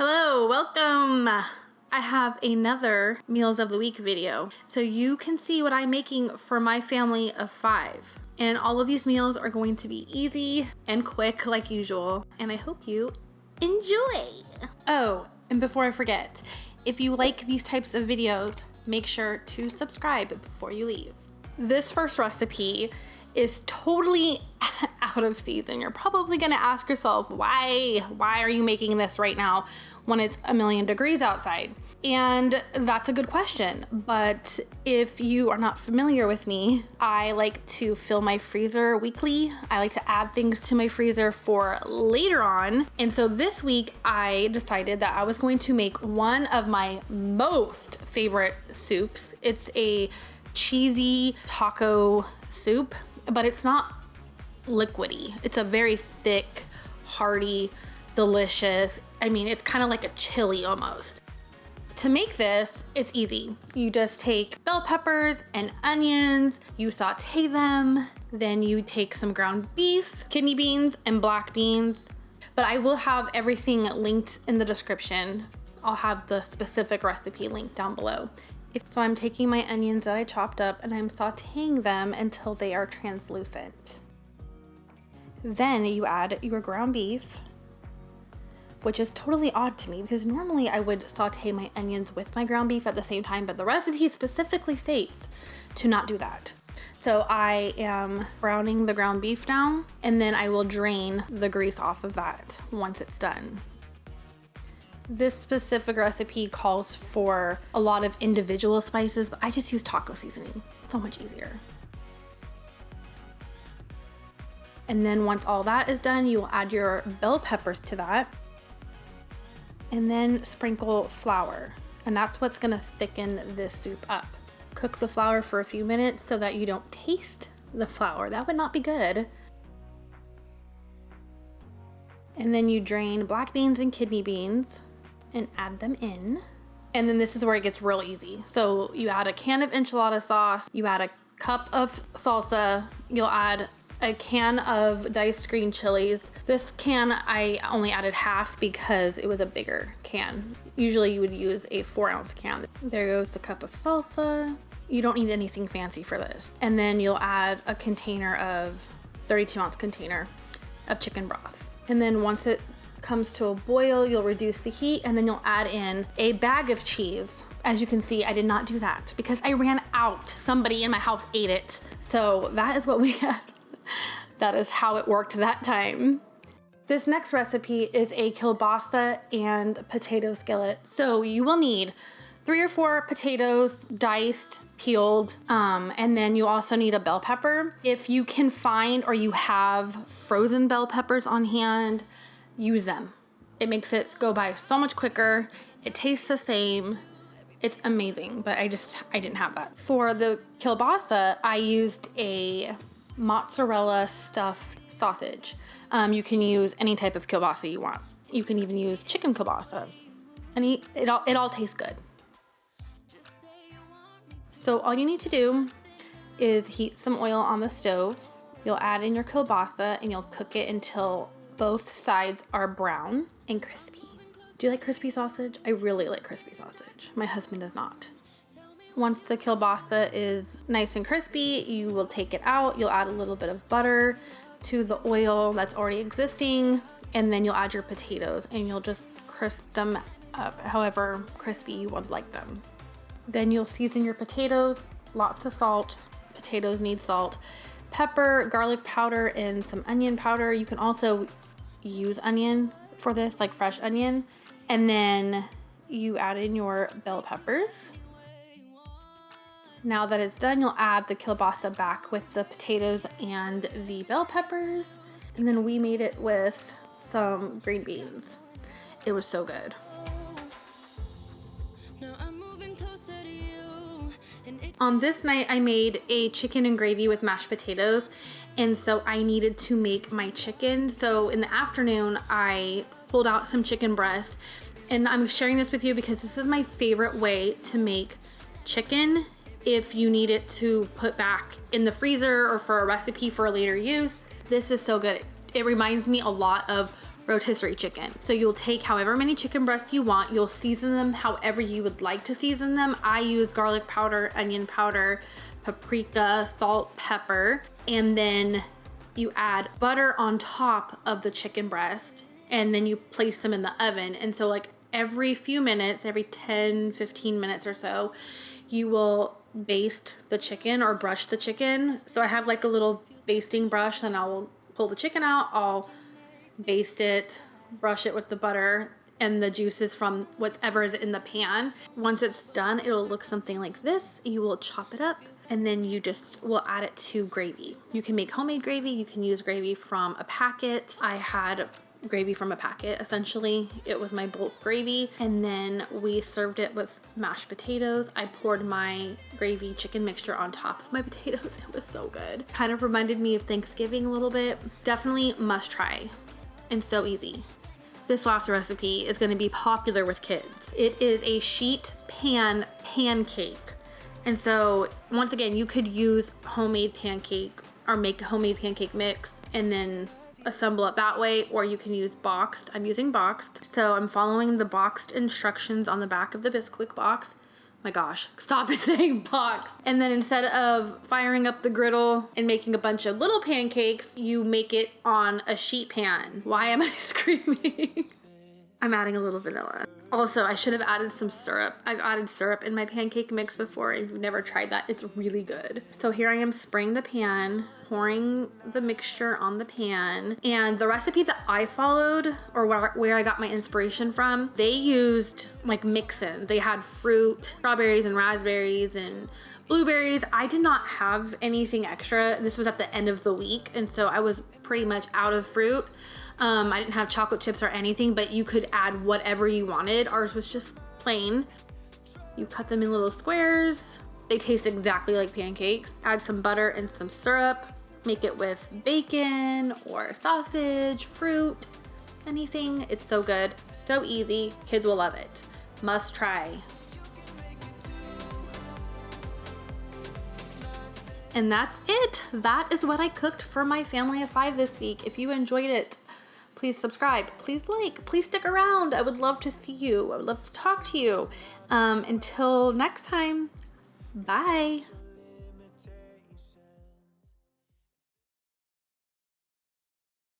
Hello, welcome. I have another Meals of the Week video. So you can see what I'm making for my family of 5. And all of these meals are going to be easy and quick like usual. And I hope you enjoy. Oh, and before I forget, if you like these types of videos, make sure to subscribe before you leave. This first recipe is totally out of season. You're probably gonna ask yourself, why are you making this right now when it's 1,000,000 degrees outside? And that's a good question. But if you are not familiar with me, I like to fill my freezer weekly. I like to add things to my freezer for later on. And so this week I decided that I was going to make one of my most favorite soups. It's a cheesy taco soup, but it's not liquidy. It's a very thick, hearty, delicious. I mean, it's kind of like a chili almost. To make this, it's easy. You just take bell peppers and onions, you saute them, then you take some ground beef, kidney beans, and black beans. But I will have everything linked in the description. I'll have the specific recipe linked down below. So I'm taking my onions that I chopped up and I'm sauteing them until they are translucent. Then you add your ground beef, which is totally odd to me because normally I would saute my onions with my ground beef at the same time, but the recipe specifically states to not do that. So I am browning the ground beef now, and then I will drain the grease off of that once it's done. This specific recipe calls for a lot of individual spices, but I just use taco seasoning. So much easier. And then once all that is done, you will add your bell peppers to that. And then sprinkle flour. And that's what's gonna thicken this soup up. Cook the flour for a few minutes so that you don't taste the flour. That would not be good. And then you drain black beans and kidney beans and add them in. And then this is where it gets real easy. So you add a can of enchilada sauce, you add a cup of salsa, you'll add a can of diced green chilies. This can, I only added half because it was a bigger can. Usually you would use a 4-ounce can. There goes the cup of salsa. You don't need anything fancy for this. And then you'll add a container of, 32-ounce container of chicken broth. And then once it comes to a boil, you'll reduce the heat and then you'll add in a bag of cheese. As you can see, I did not do that because I ran out. Somebody in my house ate it. So that is what we had. That is how it worked that time. This next recipe is a kielbasa and potato skillet. So you will need 3 or 4 potatoes, diced, peeled, and then you also need a bell pepper. If you can find or you have frozen bell peppers on hand, use them. It makes it go by so much quicker. It tastes the same. It's amazing, but I didn't have that. For the kielbasa, I used a mozzarella stuffed sausage. You can use any type of kielbasa you want. You can even use chicken kielbasa. It all tastes good. So all you need to do is heat some oil on the stove. You'll add in your kielbasa and you'll cook it until both sides are brown and crispy. Do you like crispy sausage? I really like crispy sausage. My husband does not. Once the kielbasa is nice and crispy, you will take it out. You'll add a little bit of butter to the oil that's already existing, and then you'll add your potatoes and you'll just crisp them up however crispy you would like them. Then you'll season your potatoes, lots of salt. Potatoes need salt. Pepper, garlic powder, and some onion powder. You can also use onion for this, like fresh onion. And then you add in your bell peppers. Now that it's done, you'll add the kielbasa back with the potatoes and the bell peppers. And then we made it with some green beans. It was so good. On this night, I made a chicken and gravy with mashed potatoes. And so I needed to make my chicken. So in the afternoon, I pulled out some chicken breast. And I'm sharing this with you because this is my favorite way to make chicken if you need it to put back in the freezer or for a recipe for a later use. This is so good. It reminds me a lot of rotisserie chicken. So you'll take however many chicken breasts you want. You'll season them however you would like to season them. I use garlic powder, onion powder, paprika, salt, pepper, and then you add butter on top of the chicken breast, and then you place them in the oven. And so like every few minutes, every 10, 15 minutes or so, you will baste the chicken or brush the chicken. So I have like a little basting brush, and I'll pull the chicken out, I'll baste it, brush it with the butter and the juices from whatever is in the pan. Once it's done, it'll look something like this. You will chop it up, and then you just will add it to gravy. You can make homemade gravy. You can use gravy from a packet. I had gravy from a packet, essentially. It was my bulk gravy, and then we served it with mashed potatoes. I poured my gravy chicken mixture on top of my potatoes. It was so good. Kind of reminded me of Thanksgiving a little bit. Definitely must try, and so easy. This last recipe is going to be popular with kids. It is a sheet pan pancake. And so once again, you could use homemade pancake or make a homemade pancake mix and then assemble it that way, or you can use boxed. I'm using boxed. So I'm following the boxed instructions on the back of the Bisquick box. My gosh, stop saying box. And then instead of firing up the griddle and making a bunch of little pancakes, you make it on a sheet pan. Why am I screaming? I'm adding a little vanilla. Also, I should have added some syrup. I've added syrup in my pancake mix before. If you've never tried that, it's really good. So here I am spraying the pan, pouring the mixture on the pan. And the recipe that I followed, or where I got my inspiration from, they used like mix-ins. They had fruit, strawberries and raspberries and blueberries. I did not have anything extra. This was at the end of the week, and so I was pretty much out of fruit. I didn't have chocolate chips or anything, but you could add whatever you wanted. Ours was just plain. You cut them in little squares. They taste exactly like pancakes. Add some butter and some syrup. Make it with bacon or sausage, fruit, anything. It's so good, so easy. Kids will love it. Must try. And that's it. That is what I cooked for my family of 5 this week. If you enjoyed it, please subscribe, please like, please stick around. I would love to see you. I would love to talk to you. Until next time, bye.